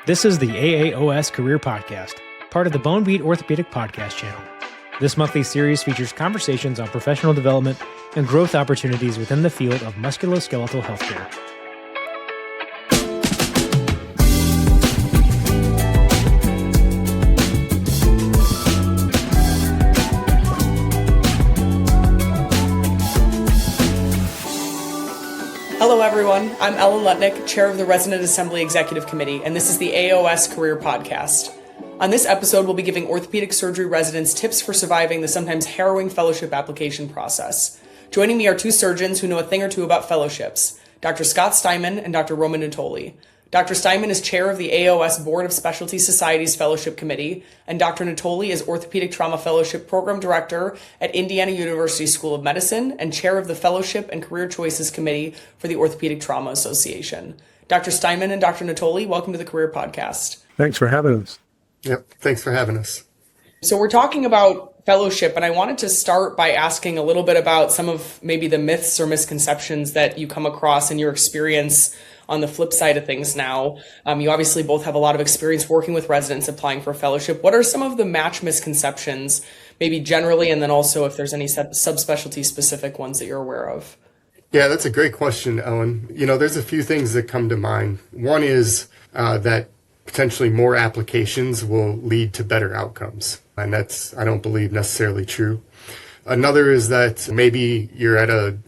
This is the AAOS Career Podcast, part of the Bone Beat Orthopaedic Podcast channel. This monthly series features conversations on professional development and growth opportunities within the field of musculoskeletal healthcare. Hello everyone, I'm Ellen Lutnick, Chair of the Resident Assembly Executive Committee, and this is the AAOS Career Podcast. On this episode, we'll be giving orthopedic surgery residents tips for surviving the sometimes harrowing fellowship application process. Joining me are two surgeons who know a thing or two about fellowships, Dr. Scott Steinmann and Dr. Ellen Natoli. Dr. Steinmann is chair of the AAOS Board of Specialty Societies Fellowship Committee, and Dr. Natoli is Orthopedic Trauma Fellowship Program Director at Indiana University School of Medicine and chair of the Fellowship and Career Choices Committee for the Orthopedic Trauma Association. Dr. Steinmann and Dr. Natoli, welcome to the Career Podcast. Thanks for having us. Yep, thanks for having us. So we're talking about fellowship, and I wanted to start by asking a little bit about some of maybe the myths or misconceptions that you come across in your experience on the flip side of things now. You obviously both have a lot of experience working with residents applying for fellowship. What are some of the match misconceptions, maybe generally, and then also if there's any subspecialty specific ones that you're aware of? Yeah, that's a great question, Ellen. There's a few things that come to mind. One is that potentially more applications will lead to better outcomes. And that's, I don't believe, necessarily true. Another is that maybe you're at a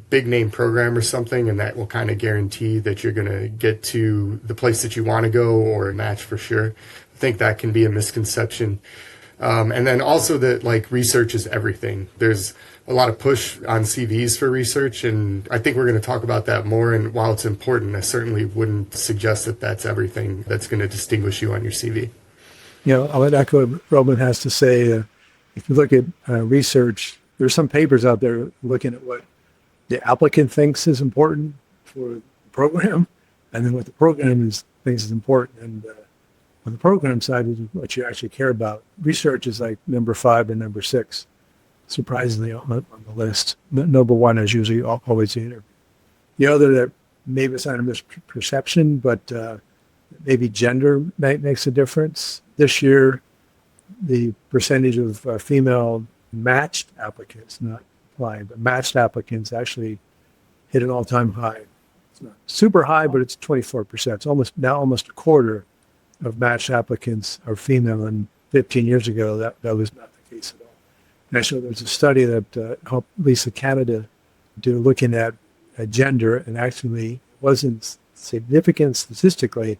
big name program or something, and that will kind of guarantee that you're going to get to the place that you want to go or a match for sure. I think that can be a misconception. And then also that research is everything. There's a lot of push on CVs for research, and I think we're going to talk about that more. And while it's important, I certainly wouldn't suggest that that's everything that's going to distinguish you on your CV. I'll echo what Roman has to say. If you look at research, there's some papers out there looking at what the applicant thinks is important for the program, and then what the program thinks is important. And on the program side is what you actually care about. Research is like number 5 and number 6, surprisingly on the list. Number 1 is usually always the interview. The other that maybe it's not a misperception, but maybe gender makes a difference. This year, the percentage of female matched applicants, not applying, but matched applicants actually hit an all-time high. It's not super high, but it's 24%. It's almost a quarter of matched applicants are female, and 15 years ago, that was not the case at all. And actually, there's a study that helped Lisa Canada do looking at gender, and actually wasn't significant statistically,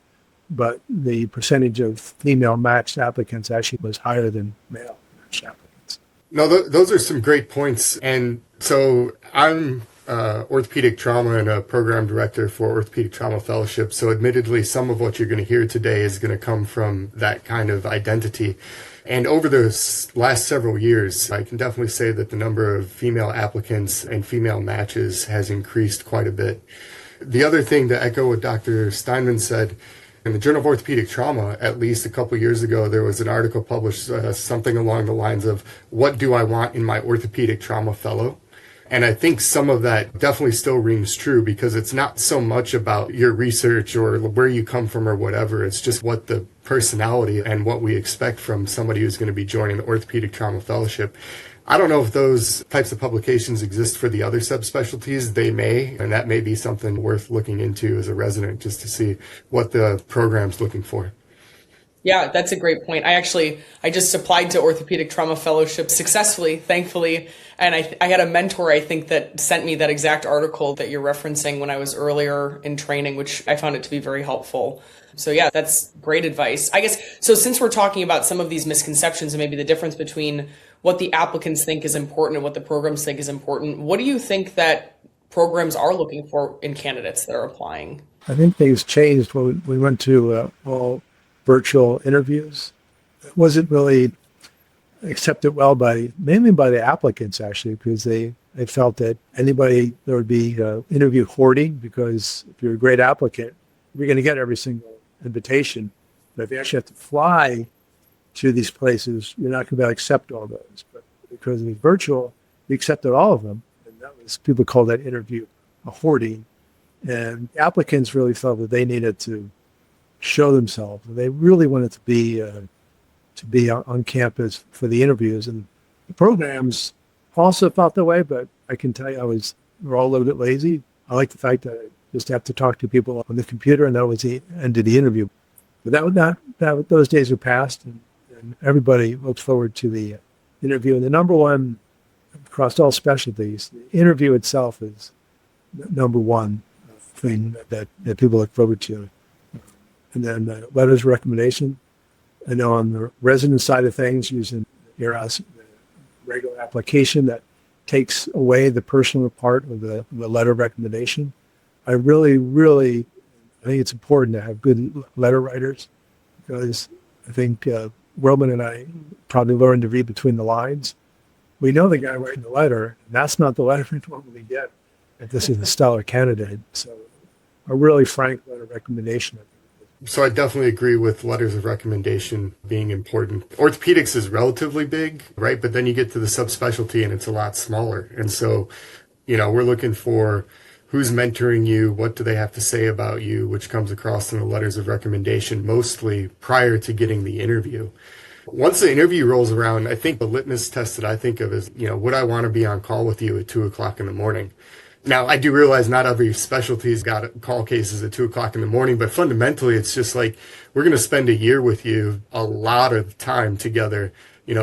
but the percentage of female matched applicants actually was higher than male matched applicants. No, those are some great points. And so I'm orthopedic trauma and a program director for Orthopedic Trauma Fellowship. So admittedly, some of what you're going to hear today is going to come from that kind of identity. And over the last several years, I can definitely say that the number of female applicants and female matches has increased quite a bit. The other thing, to echo what Dr. Steinmann said, in the Journal of Orthopedic Trauma, at least a couple years ago, there was an article published something along the lines of, what do I want in my orthopedic trauma fellow? And I think some of that definitely still rings true, because it's not so much about your research or where you come from or whatever. It's just what the personality and what we expect from somebody who's going to be joining the Orthopedic Trauma Fellowship. I don't know if those types of publications exist for the other subspecialties. They may, and that may be something worth looking into as a resident, just to see what the program's looking for. Yeah, that's a great point. I just applied to Orthopedic Trauma Fellowship successfully, thankfully. And I had a mentor, I think, that sent me that exact article that you're referencing when I was earlier in training, which I found it to be very helpful. So yeah, that's great advice. I guess, so since we're talking about some of these misconceptions and maybe the difference between what the applicants think is important and what the programs think is important, what do you think that programs are looking for in candidates that are applying? I think things changed when we went to all virtual interviews. It wasn't really accepted well mainly by the applicants, actually, because they felt that there would be interview hoarding, because if you're a great applicant, you're going to get every single invitation. But if you actually have to fly to these places, you're not going to be able to accept all those. But because it was virtual, we accepted all of them. And that was, people call that interview a hoarding. And applicants really felt that they needed to show themselves. They really wanted to be on campus for the interviews, and the programs also felt that way. But I can tell you, we're all a little bit lazy. I like the fact that I just have to talk to people on the computer, and that was the end of the interview. But those days are past, and everybody looks forward to the interview. And the number one across all specialties, the interview itself is the number one thing that people look forward to. And then letters of recommendation. I know on the resident side of things, using AAOS, the regular application that takes away the personal part of the letter of recommendation. I really think it's important to have good letter writers, because I think Roman and I probably learned to read between the lines. We know the guy writing the letter, and that's not the letter we normally get if this is a stellar candidate. So a really frank letter of recommendation. So I definitely agree with letters of recommendation being important. Orthopedics is relatively big, right? But then you get to the subspecialty and it's a lot smaller. And so, we're looking for who's mentoring you, what do they have to say about you, which comes across in the letters of recommendation, mostly prior to getting the interview. Once the interview rolls around, I think the litmus test that I think of is, would I want to be on call with you at 2:00 in the morning? Now, I do realize not every specialty's got call cases at 2:00 in the morning, but fundamentally, it's just like, we're going to spend a year with you, a lot of time together,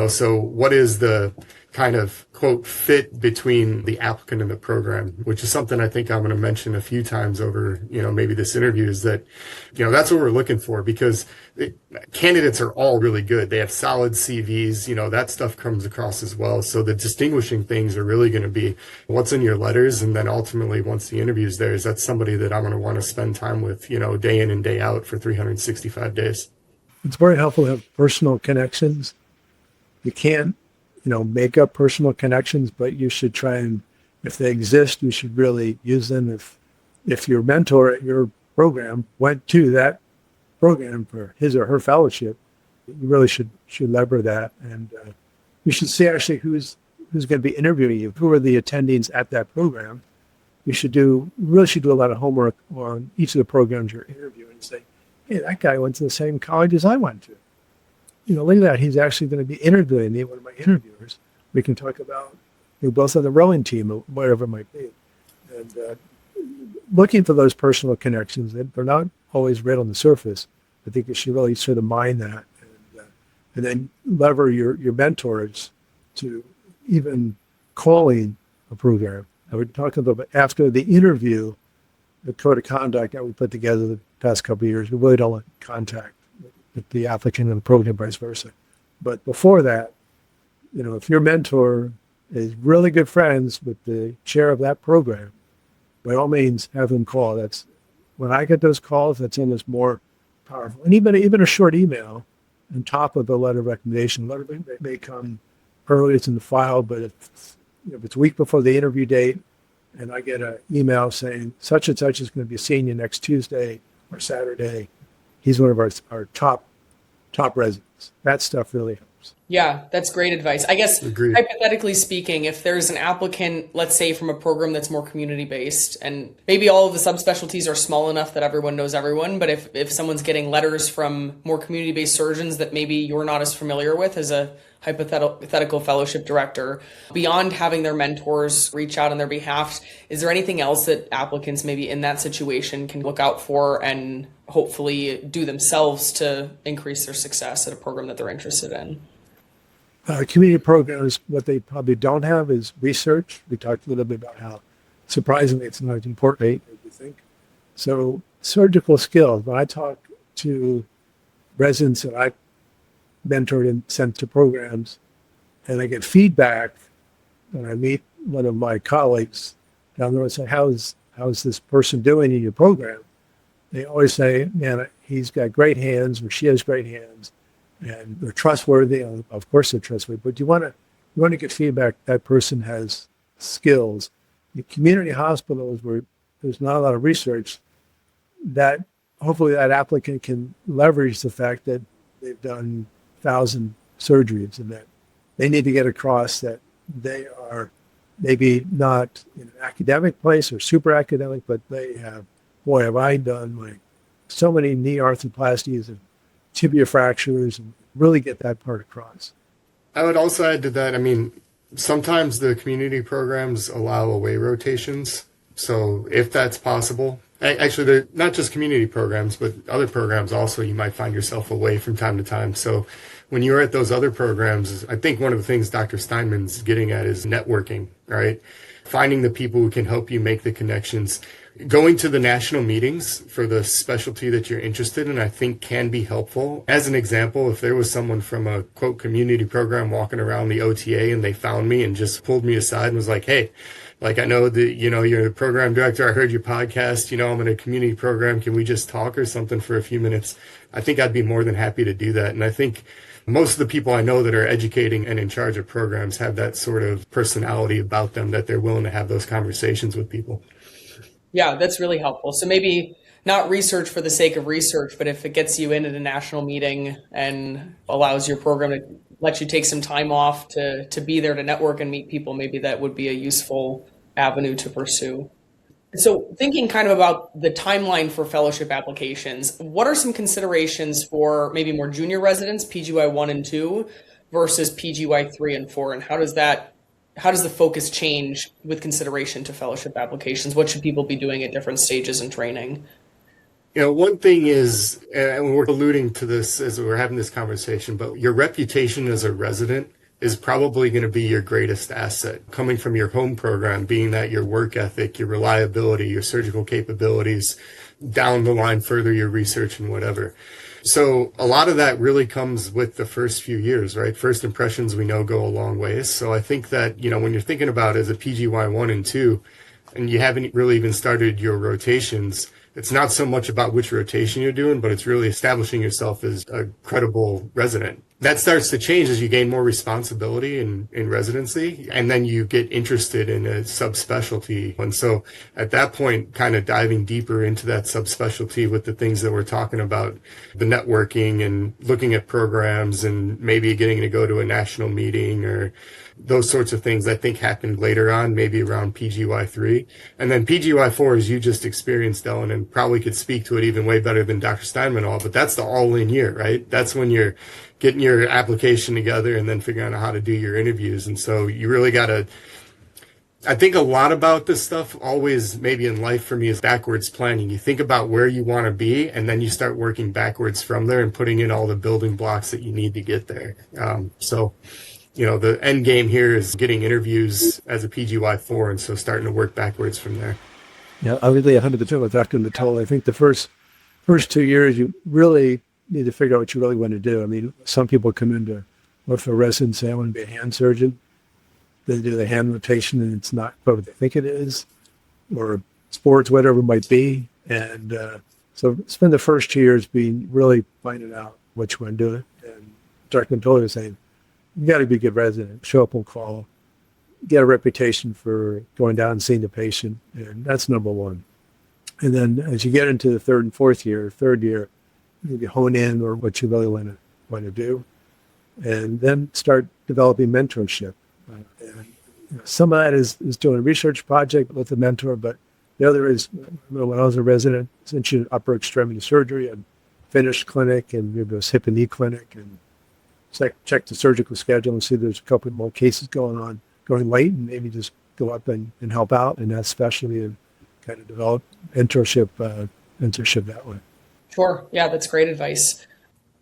so what is the kind of, quote, fit between the applicant and the program, which is something I think I'm going to mention a few times over, maybe this interview, is that, that's what we're looking for, because candidates are all really good. They have solid CVs, that stuff comes across as well. So the distinguishing things are really going to be what's in your letters. And then ultimately, once the interview's there, is that somebody that I'm going to want to spend time with, day in and day out for 365 days. It's very helpful to have personal connections. You can't, make up personal connections, but you should try and, if they exist, you should really use them. If your mentor at your program went to that program for his or her fellowship, you really should lever that. And you should see actually who's going to be interviewing you, who are the attendees at that program. You really should do a lot of homework on each of the programs you're interviewing and say, hey, that guy went to the same college as I went to. Look at that. He's actually going to be interviewing me, one of my interviewers. We can talk about both on the rowing team or whatever it might be. And looking for those personal connections, they're not always right on the surface. I think you should really sort of mind that, and then lever your mentors to even calling a program. I would talk a little bit after the interview, the code of conduct that we put together the past couple of years. We really don't want contact with the applicant and the program, vice versa. But before that, if your mentor is really good friends with the chair of that program, by all means, have them call. That's when I get those calls, that's almost more powerful. And even a short email on top of the letter of recommendation. Letter may come early, it's in the file, but if it's a week before the interview date, and I get an email saying such and such is going to be seeing you next Tuesday or Saturday. He's one of our top residents. That stuff really helps. Yeah, that's great advice. I guess, Agreed. Hypothetically speaking, if there's an applicant, let's say from a program that's more community-based, and maybe all of the subspecialties are small enough that everyone knows everyone, but if someone's getting letters from more community-based surgeons that maybe you're not as familiar with as a hypothetical fellowship director, beyond having their mentors reach out on their behalf, is there anything else that applicants maybe in that situation can look out for and hopefully do themselves to increase their success at a program that they're interested in? Community programs, what they probably don't have is research. We talked a little bit about how, surprisingly, it's not as important as you think. So surgical skills, when I talk to residents that I mentored and sent to programs, and I get feedback, and I meet one of my colleagues down there and say, how's this person doing in your program? They always say, man, he's got great hands, or she has great hands, and they're trustworthy. Of course they're trustworthy, but you want to get feedback that person has skills. In community hospitals where there's not a lot of research, that hopefully that applicant can leverage the fact that they've done 1,000 surgeries, and that they need to get across that they are maybe not in an academic place or super academic, but they have, boy, have I done like so many knee arthroplasties and tibia fractures, and really get that part across. I would also add to that, I mean, sometimes the community programs allow away rotations. So if that's possible, actually, they're not just community programs, but other programs also, you might find yourself away from time to time. So when you're at those other programs, I think one of the things Dr. Steinman's getting at is networking, right? Finding the people who can help you make the connections. Going to the national meetings for the specialty that you're interested in, I think can be helpful. As an example, if there was someone from a quote community program walking around the OTA and they found me and just pulled me aside and was like, hey, like, I know that, you're the program director. I heard your podcast. I'm in a community program. Can we just talk or something for a few minutes? I think I'd be more than happy to do that. And I think most of the people I know that are educating and in charge of programs have that sort of personality about them that they're willing to have those conversations with people. Yeah, that's really helpful. So maybe not research for the sake of research, but if it gets you in at a national meeting and allows your program to let you take some time off to be there to network and meet people, maybe that would be a useful avenue to pursue. So thinking kind of about the timeline for fellowship applications, what are some considerations for maybe more junior residents, PGY 1 and 2 versus PGY 3 and 4? And how does the focus change with consideration to fellowship applications? What should people be doing at different stages in training? One thing is, and we're alluding to this as we're having this conversation, but your reputation as a resident is probably going to be your greatest asset. Coming from your home program, being that your work ethic, your reliability, your surgical capabilities, down the line further, your research and whatever. So a lot of that really comes with the first few years, right? First impressions we know go a long ways. So I think that, when you're thinking about as a PGY 1 and 2, and you haven't really even started your rotations, it's not so much about which rotation you're doing, but it's really establishing yourself as a credible resident. That starts to change as you gain more responsibility in residency, and then you get interested in a subspecialty. And so at that point, kind of diving deeper into that subspecialty with the things that we're talking about, the networking and looking at programs and maybe getting to go to a national meeting or those sorts of things, I think happened later on, maybe around PGY 3. And then PGY 4, as you just experienced, Ellen, and probably could speak to it even way better than Dr. Steinman all, but that's the all-in year, right? That's when you're getting your application together and then figuring out how to do your interviews. And so you really got to, I think a lot about this stuff always maybe in life for me is backwards planning. You think about where you want to be and then you start working backwards from there and putting in all the building blocks that you need to get there. The end game here is getting interviews as a PGY 4, and so starting to work backwards from there. Yeah, I would agree 100% with Dr. Natoli. I think the first 2 years, you really need to figure out what you really want to do. I mean, some people come into ortho residency and say, I want to be a hand surgeon. They do the hand rotation, and it's not what they think it is, or sports, whatever it might be. And so spend the first 2 years really finding out what you want to do. And Dr. Natoli was saying, you got to be a good resident, show up on call, get a reputation for going down and seeing the patient, and that's number one. And then as you get into the third year, maybe hone in on what you really want to do, and then start developing mentorship. And some of that is doing a research project with a mentor, but the other is, when I was a resident, since you upper extremity surgery, and finished clinic, and maybe it was hip and knee clinic, and check the surgical schedule and see there's a couple more cases going late, and maybe just go up and help out in that specialty and kind of develop mentorship that way. Sure. Yeah, that's great advice.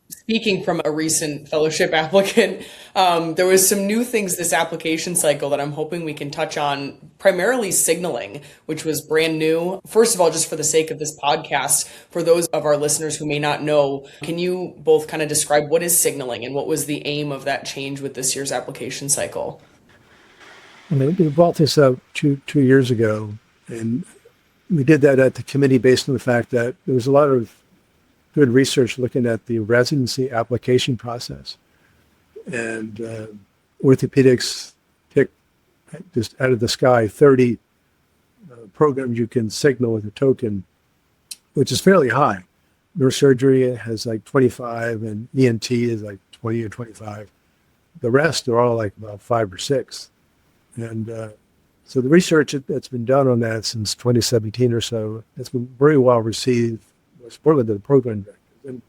Speaking from a recent fellowship applicant, there was some new things this application cycle that I'm hoping we can touch on, primarily signaling, which was brand new. First of all, just for the sake of this podcast, for those of our listeners who may not know, can you both kind of describe what is signaling and what was the aim of that change with this year's application cycle? I mean, we brought this up two years ago, and we did that at the committee based on the fact that there was a lot of good research looking at the residency application process. And orthopedics picked just out of the sky 30 programs you can signal with a token, which is fairly high. Neurosurgery has like 25 and ENT is like 20 or 25. The rest are all like about 5 or 6. And so the research that's been done on that since 2017 or so, it's been very well received support with the program directors. And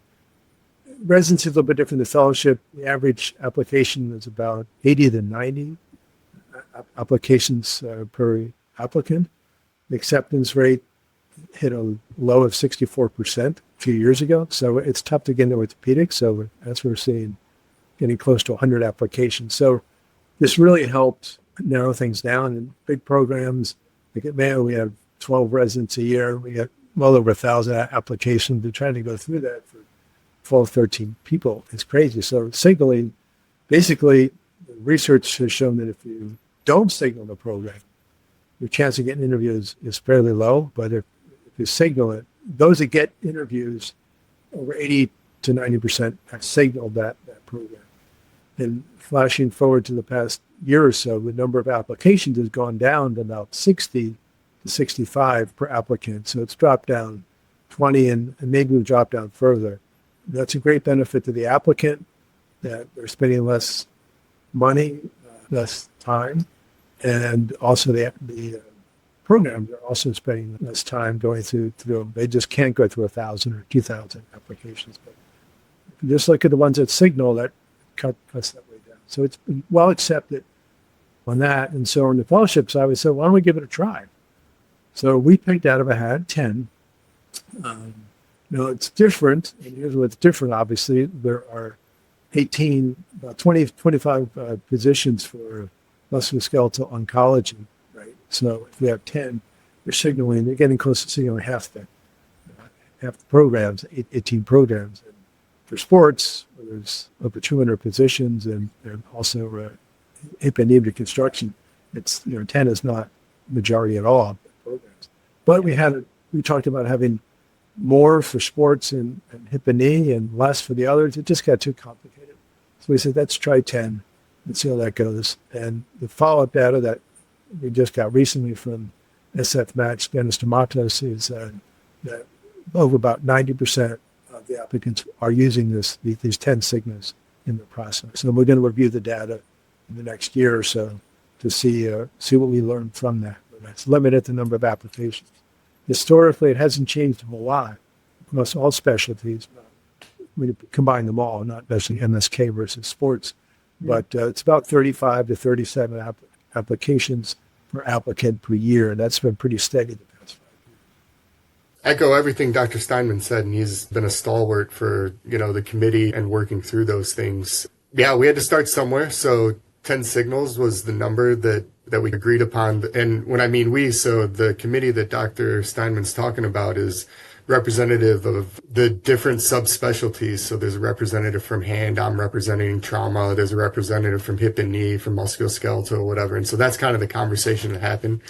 residency is a little bit different than fellowship. The average application is about 80 to 90 applications per applicant. The acceptance rate hit a low of 64% a few years ago. So it's tough to get into orthopedics. So that's what we're seeing, getting close to 100 applications. So this really helped narrow things down. In big programs, like at Mayo, we have 12 residents a year. We get well over 1,000 applications. We're trying to go through that for 12, 13 people. It's crazy. So signaling, basically, research has shown that if you don't signal the program, your chance of getting interviews is fairly low. But if you signal it, those that get interviews, over 80 to 90% have signaled that program. And flashing forward to the past year or so, the number of applications has gone down to about 60 to 65 per applicant. So it's dropped down 20 and maybe we'll drop down further. That's a great benefit to the applicant, that they're spending less money, less time, and also the programs are also spending less time going through them. They just can't go through 1,000 or 2,000 applications. But if you just look at the ones that signal, that cuts that way down. So it's been well accepted on that. And so on the fellowship side, we said, why don't we give it a try? So we picked out of a hat 10. It's different. And here's what's different, obviously. There are about 20, 25 positions for musculoskeletal oncology, right? So if we have 10, they're getting close to signaling half the programs, 18 programs. And for sports, there's over 200 positions, and also hip and knee reconstruction. It's 10 is not majority at all of the programs. But we talked about having more for sports and hip and knee and less for the others. It just got too complicated. So we said, let's try 10 and see how that goes. And the follow-up data that we just got recently from SF Match, Dennis Tomatos, is that over about 90% of the applicants are using these 10 sigmas in the process. So we're going to review the data in the next year or so to see what we learn from that. But it's limited the number of applications. Historically, it hasn't changed a whole lot across all specialties. We combine them all, not necessarily MSK versus sports, but it's about 35 to 37 applications per applicant per year, and that's been pretty steady the past 5 years. Echo everything Dr. Steinmann said, and he's been a stalwart for the committee and working through those things. Yeah, we had to start somewhere, so 10 signals was the number that we agreed upon. And when I mean we, so the committee that Dr. Steinmann's talking about is representative of the different subspecialties. So there's a representative from hand, I'm representing trauma, there's a representative from hip and knee, from musculoskeletal, whatever. And so that's kind of the conversation that happened.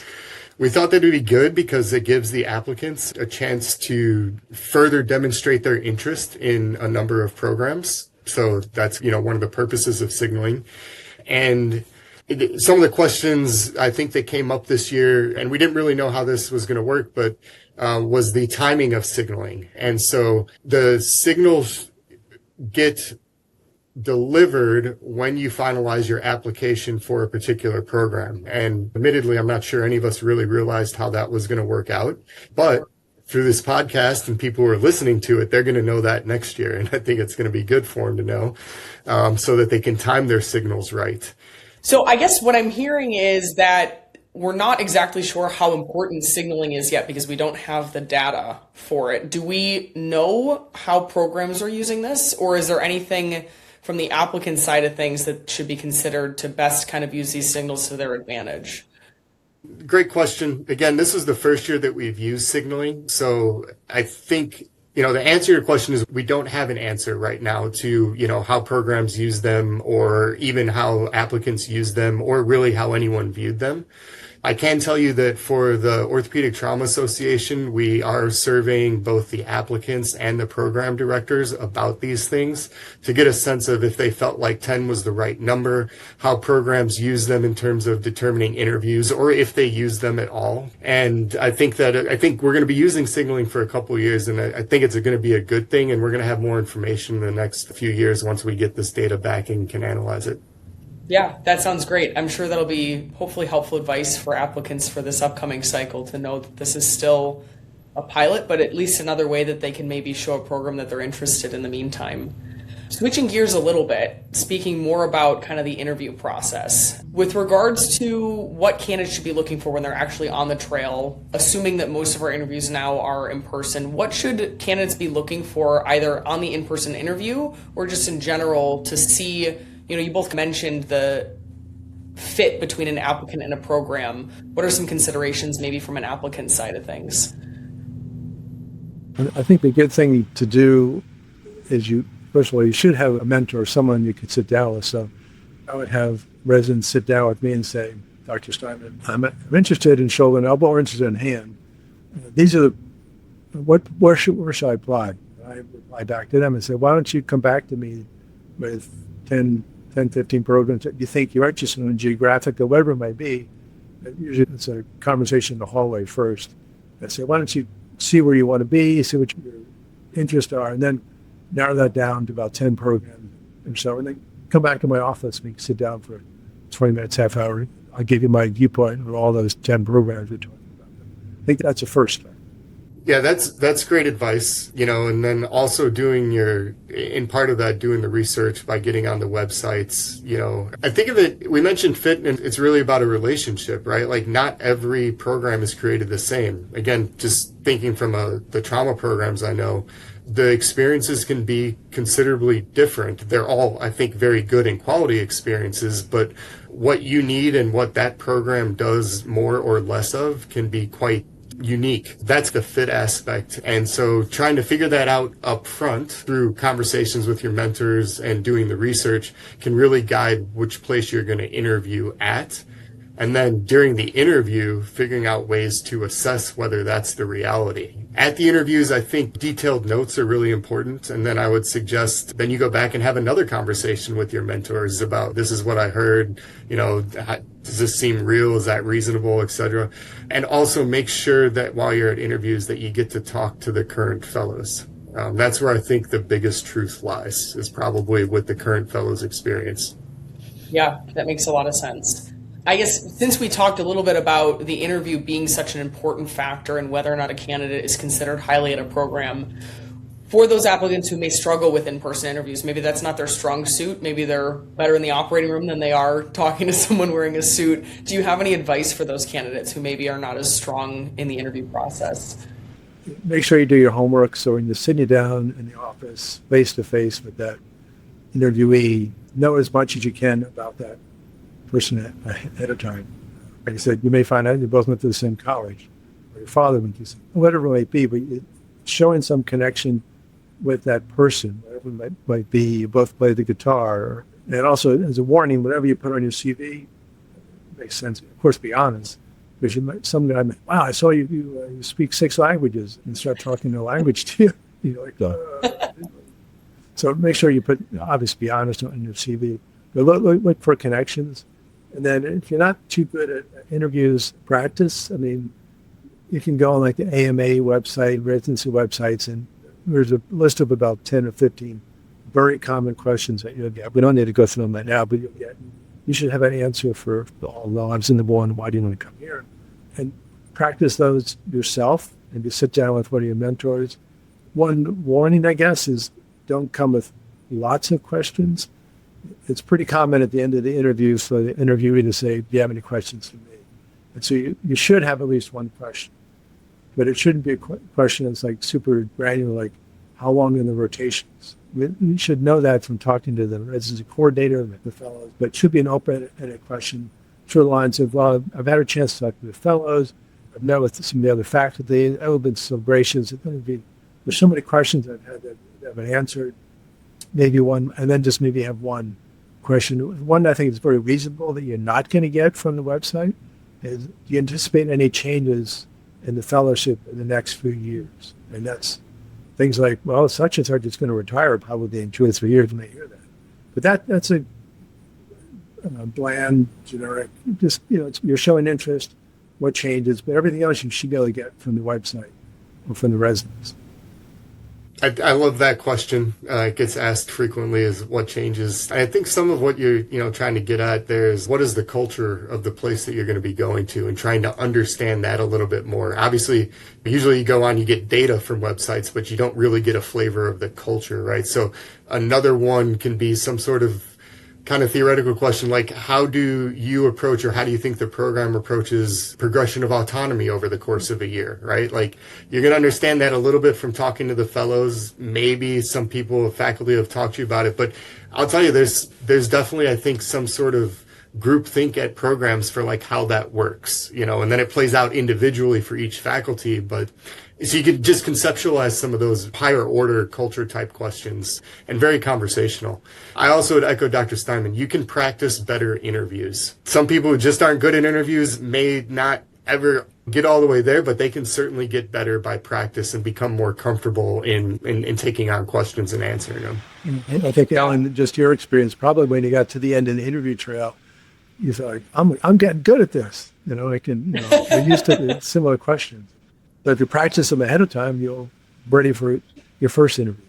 We thought that it would be good because it gives the applicants a chance to further demonstrate their interest in a number of programs. So that's, one of the purposes of signaling. And some of the questions I think that came up this year, and we didn't really know how this was going to work, but was the timing of signaling. And so the signals get delivered when you finalize your application for a particular program. And admittedly, I'm not sure any of us really realized how that was going to work out. But through this podcast and people who are listening to it, they're going to know that next year. And I think it's going to be good for them to know so that they can time their signals right. So I guess what I'm hearing is that we're not exactly sure how important signaling is yet because we don't have the data for it. Do we know how programs are using this, or is there anything from the applicant side of things that should be considered to best kind of use these signals to their advantage? Great question. Again, this is the first year that we've used signaling. So I think, the answer to your question is we don't have an answer right now to, how programs use them or even how applicants use them or really how anyone viewed them. I can tell you that for the Orthopedic Trauma Association, we are surveying both the applicants and the program directors about these things to get a sense of if they felt like 10 was the right number, how programs use them in terms of determining interviews, or if they use them at all. And I think we're going to be using signaling for a couple of years, and I think it's going to be a good thing, and we're going to have more information in the next few years once we get this data back and can analyze it. Yeah, that sounds great. I'm sure that'll be hopefully helpful advice for applicants for this upcoming cycle to know that this is still a pilot, but at least another way that they can maybe show a program that they're interested in the meantime. Switching gears a little bit, speaking more about kind of the interview process. With regards to what candidates should be looking for when they're actually on the trail, assuming that most of our interviews now are in person, what should candidates be looking for either on the in-person interview or just in general to see, you both mentioned the fit between an applicant and a program. What are some considerations maybe from an applicant side of things? I think the good thing to do is first of all, you should have a mentor, someone you can sit down with. So I would have residents sit down with me and say, Dr. Steinmann, I'm interested in shoulder and elbow or interested in hand. These are where should I apply? I reply back to them and say, why don't you come back to me with 10, 15 programs that you think you're interested in, geographic or whatever it might be. Usually it's a conversation in the hallway first. I say, why don't you see where you want to be, see what your interests are, and then narrow that down to about 10 programs or so, and then come back to my office and we can sit down for 20 minutes, half hour. I'll give you my viewpoint on all those 10 programs we're talking about. I think that's a first step. Yeah, that's great advice, and then also doing in part of that, doing the research by getting on the websites, I think of it, we mentioned fit, and it's really about a relationship, right? Like not every program is created the same. Again, just thinking from the trauma programs I know, the experiences can be considerably different. They're all, I think, very good and quality experiences, but what you need and what that program does more or less of can be quite unique. That's the fit aspect. And so trying to figure that out up front through conversations with your mentors and doing the research can really guide which place you're going to interview at. And then during the interview, figuring out ways to assess whether that's the reality. At the interviews, I think detailed notes are really important. And then I would suggest then you go back and have another conversation with your mentors about this is what I heard, does this seem real? Is that reasonable, etc. And also make sure that while you're at interviews that you get to talk to the current fellows. That's where I think the biggest truth lies, is probably with the current fellows experience. Yeah, that makes a lot of sense. I guess since we talked a little bit about the interview being such an important factor in whether or not a candidate is considered highly at a program, for those applicants who may struggle with in-person interviews, maybe that's not their strong suit, maybe they're better in the operating room than they are talking to someone wearing a suit. Do you have any advice for those candidates who maybe are not as strong in the interview process? Make sure you do your homework. So when you're sitting down in the office face-to-face with that interviewee, know as much as you can about that person at a time. Like I said, you may find out you both went to the same college, or your father went to the same, whatever it might be, but showing some connection with that person, whatever it might be, you both play the guitar. And also, as a warning, whatever you put on your CV, makes sense. Of course, be honest. Because some guy, wow, I saw you speak 6 languages, and start talking the language to you. You're like, So make sure you obviously be honest on your CV. But look for connections. And then if you're not too good at interviews, practice. I mean, you can go on like the AMA website, residency websites, and there's a list of about 10 or 15 very common questions that you'll get. We don't need to go through them right now, but you'll get. You should have an answer for all the lives in the war and why do you want to come here? And practice those yourself, and you sit down with one of your mentors. One warning, I guess, is don't come with lots of questions. It's pretty common at the end of the interview for the interviewee to say, do you have any questions for me? And so you should have at least one question. But it shouldn't be a question that's like super granular, like how long are the rotations? You should know that from talking to the residency coordinator and the fellows, but it should be an open-ended question through the lines of, well, I've had a chance to talk to the fellows, I've met with some of the other faculty, there have been celebrations, there's so many questions I've had that have been answered, maybe one, and then just maybe have one question. One I think is very reasonable that you're not going to get from the website is, do you anticipate any changes in the fellowship in the next few years? And that's things like, well, such and such is going to retire probably in 2 or 3 years. You may hear that. But that's a bland, generic, just, you're showing interest, what changes, but everything else you should be able to get from the website or from the residents. I love that question. It gets asked frequently is what changes. I think some of what you're, trying to get at there is what is the culture of the place that you're going to be going to and trying to understand that a little bit more. Obviously, usually you go on, you get data from websites, but you don't really get a flavor of the culture, right? So another one can be some sort of kind of theoretical question like, how do you approach, or how do you think the program approaches progression of autonomy over the course of a year, right? Like, you're going to understand that a little bit from talking to the fellows. Maybe some people, faculty have talked to you about it, but I'll tell you, there's definitely, I think, some sort of group think at programs for like how that works, and then it plays out individually for each faculty. But so you could just conceptualize some of those higher order culture type questions and very conversational. I also would echo Dr. Steinmann. You can practice better interviews. Some people who just aren't good at interviews may not ever get all the way there, but they can certainly get better by practice and become more comfortable in taking on questions and answering them. I think, Ellen, just your experience, probably when you got to the end of the interview trail, you thought, I'm getting good at this. I can, you're used to similar questions. But if you practice them ahead of time, you'll be ready for your first interview.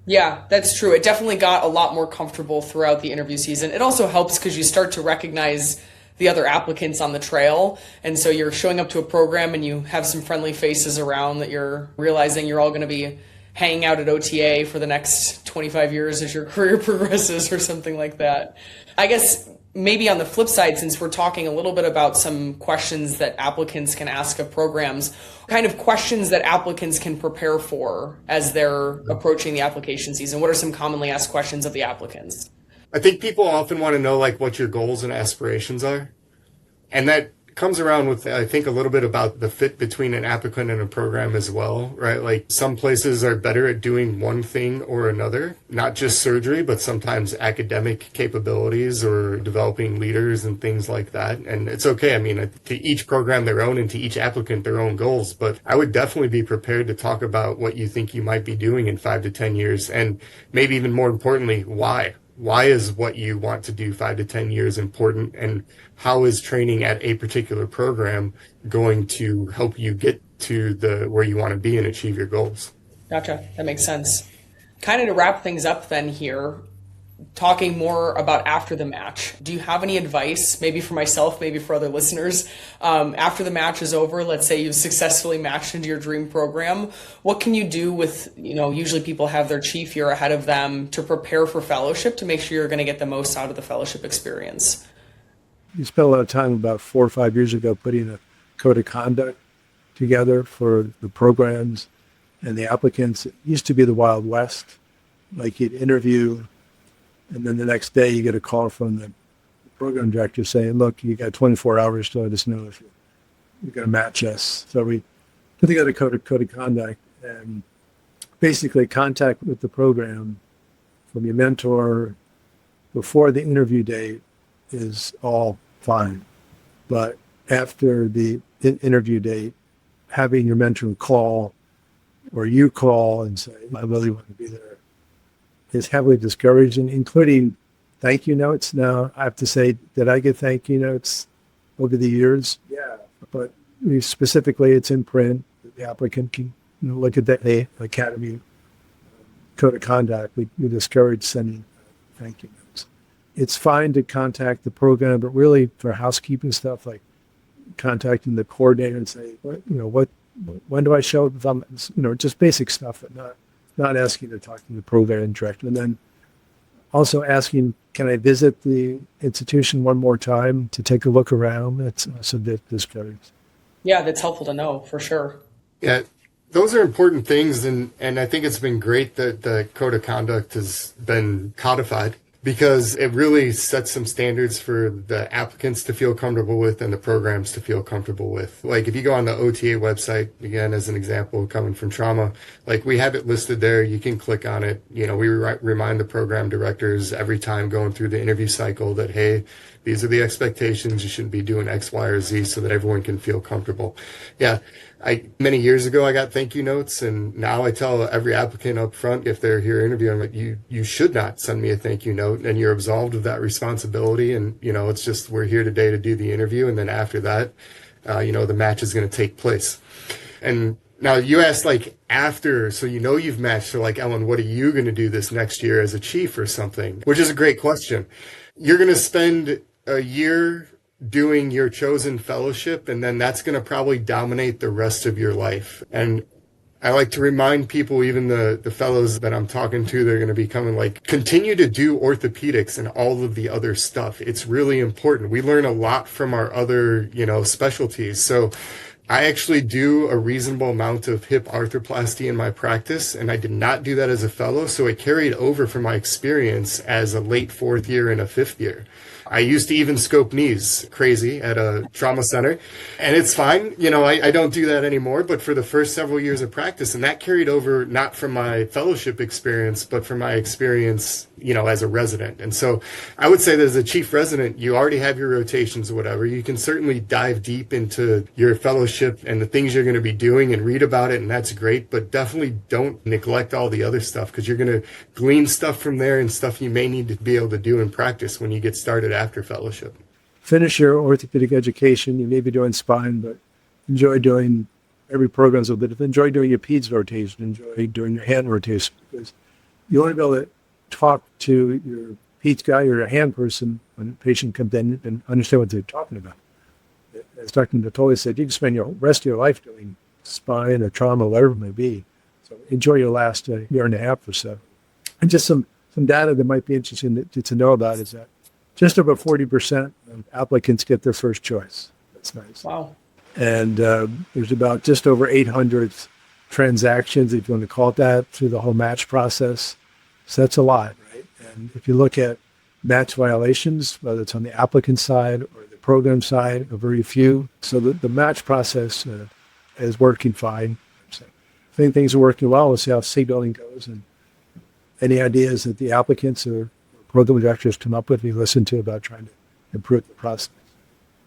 Yeah, that's true. It definitely got a lot more comfortable throughout the interview season. It also helps because you start to recognize the other applicants on the trail. And so you're showing up to a program and you have some friendly faces around that you're realizing you're all going to be hanging out at OTA for the next 25 years as your career progresses or something like that. I guess maybe on the flip side, since we're talking a little bit about some questions that applicants can ask of programs, kind of questions that applicants can prepare for as they're approaching the application season. What are some commonly asked questions of the applicants? I think people often want to know like what your goals and aspirations are. And that comes around with, I think, a little bit about the fit between an applicant and a program as well, right? Like some places are better at doing one thing or another, not just surgery, but sometimes academic capabilities or developing leaders and things like that. And it's okay. I mean, to each program their own and to each applicant their own goals, but I would definitely be prepared to talk about what you think you might be doing in 5 to 10 years. And maybe even more importantly, why? Why is what you want to do 5 to 10 years important? And how is training at a particular program going to help you get to where you want to be and achieve your goals? Gotcha. That makes sense. Kind of to wrap things up then here, talking more about after the match. Do you have any advice, maybe for myself, maybe for other listeners, after the match is over? Let's say you've successfully matched into your dream program. What can you do with, usually people have their chief year ahead of them to prepare for fellowship to make sure you're going to get the most out of the fellowship experience? You spent a lot of time about 4 or 5 years ago putting a code of conduct together for the programs and the applicants. It used to be the Wild West. Like you'd interview, and then the next day you get a call from the program director saying, look, you got 24 hours to let us know if you're going to match us. So we put together a code of conduct, and basically contact with the program from your mentor before the interview date is all fine. But after the interview date, having your mentor call or you call and say, I really want to be there, is heavily discouraged, including thank you notes. Now, I have to say, did I get thank you notes over the years? Yeah. But specifically, it's in print. The applicant can look at the Academy Code of Conduct. We discourage sending thank you notes. It's fine to contact the program, but really for housekeeping stuff, like contacting the coordinator and say, when do I show up? Just basic stuff, but not asking to talk to the program director. And then also asking, can I visit the institution one more time to take a look around? That's also discouraged. Yeah, that's helpful to know for sure. Yeah, those are important things. And I think it's been great that the code of conduct has been codified, because it really sets some standards for the applicants to feel comfortable with and the programs to feel comfortable with. Like if you go on the OTA website, again, as an example, coming from trauma, like we have it listed there, you can click on it. We remind the program directors every time going through the interview cycle that, hey, these are the expectations. You shouldn't be doing X, Y, or Z, so that everyone can feel comfortable. Yeah. Many years ago, I got thank you notes, and now I tell every applicant up front, if they're here interviewing, like, you should not send me a thank you note, and you're absolved of that responsibility. And, it's just, we're here today to do the interview. And then after that, the match is going to take place. And Now, you asked like after, so you know you've matched. So like, Ellen, what are you going to do this next year as a chief or something? Which is a great question. You're going to spend a year doing your chosen fellowship, and then that's going to probably dominate the rest of your life. And I like to remind people, even the fellows that I'm talking to, they're going to be coming, like, continue to do orthopedics and all of the other stuff. It's really important. We learn a lot from our other, specialties. So I actually do a reasonable amount of hip arthroplasty in my practice, and I did not do that as a fellow. So it carried over from my experience as a late fourth year and a fifth year. I used to even scope knees, crazy, at a trauma center. And it's fine. I don't do that anymore. But for the first several years of practice, and that carried over not from my fellowship experience, but from my experience, as a resident. And so I would say that as a chief resident, you already have your rotations or whatever. You can certainly dive deep into your fellowship and the things you're going to be doing and read about it. And that's great. But definitely don't neglect all the other stuff, because you're going to glean stuff from there and stuff you may need to be able to do in practice when you get started after fellowship. Finish your orthopedic education. You may be doing spine, but enjoy doing every program's a little bit. Enjoy doing your peds rotation. Enjoy doing your hand rotation, because you want to be able to talk to your peds guy or your hand person when a patient comes in and understand what they're talking about. As Dr. Natoli said, you can spend your rest of your life doing spine or trauma, whatever it may be. So enjoy your last year and a half or so. And just some data that might be interesting to know about is that just over 40% of applicants get their first choice. That's nice. Wow. And there's about just over 800 transactions, if you want to call it that, through the whole match process. So that's a lot, right? And if you look at match violations, whether it's on the applicant side or the program side, are very few. So the match process is working fine. So I think things are working well. We'll see how seat building goes. And any ideas that the applicants or program directors come up with, we listen to about trying to improve the process.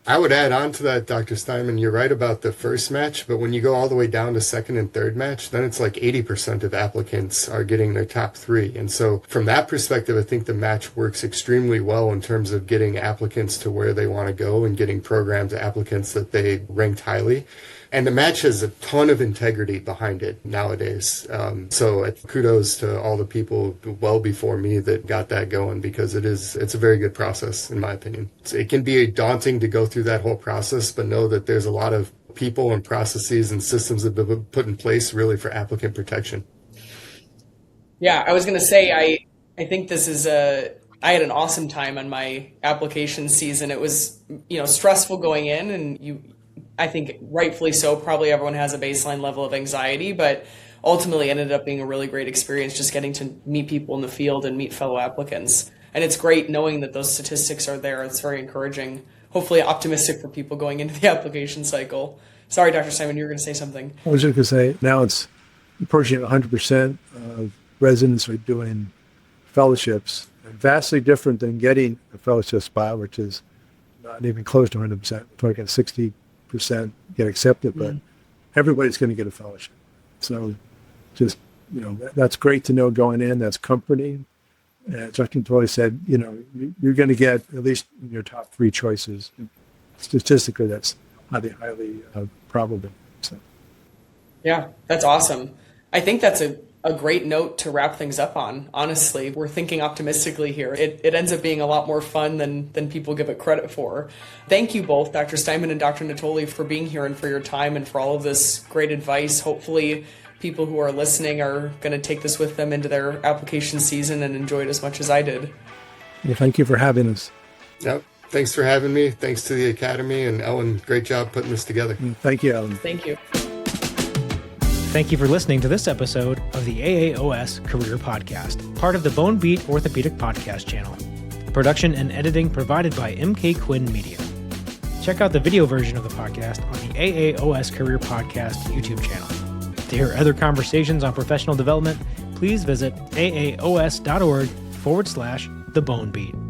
I would add on to that, Dr. Steinmann, you're right about the first match, but when you go all the way down to second and third match, then it's like 80% of applicants are getting their top three. And so from that perspective, I think the match works extremely well in terms of getting applicants to where they want to go and getting programs to applicants that they ranked highly. And the match has a ton of integrity behind it nowadays. So kudos to all the people well before me that got that going, because it's a very good process, in my opinion. It can be daunting to go through that whole process, but know that there's a lot of people and processes and systems that have been put in place really for applicant protection. Yeah, I was going to say, I think this is I had an awesome time on my application season. It was, stressful going in, and I think rightfully so, probably everyone has a baseline level of anxiety, but ultimately ended up being a really great experience just getting to meet people in the field and meet fellow applicants. And it's great knowing that those statistics are there. It's very encouraging, hopefully optimistic for people going into the application cycle. Sorry, Dr. Steinmann, you were going to say something. I was just going to say, now it's approaching 100% of residents are doing fellowships, vastly different than getting a fellowship spot, which is not even close to 100%. We're talking 60% get accepted, but everybody's going to get a fellowship. So just, that's great to know going in. That's comforting. Dr. Natoli said, you're going to get at least your top three choices. Statistically, that's highly probable. So. Yeah, that's awesome. I think that's a great note to wrap things up on. Honestly, we're thinking optimistically here. It ends up being a lot more fun than people give it credit for. Thank you both, Dr. Steinmann and Dr. Natoli, for being here and for your time and for all of this great advice. Hopefully, people who are listening are going to take this with them into their application season and enjoy it as much as I did. Well, thank you for having us. Yep. Thanks for having me. Thanks to the Academy. And Ellen, great job putting this together. Thank you, Ellen. Thank you. Thank you for listening to this episode of the AAOS Career Podcast, part of the Bone Beat Orthopedic Podcast channel. Production and editing provided by MK Quinn Media. Check out the video version of the podcast on the AAOS Career Podcast YouTube channel. To hear other conversations on professional development, please visit aaos.org/thebonebeat.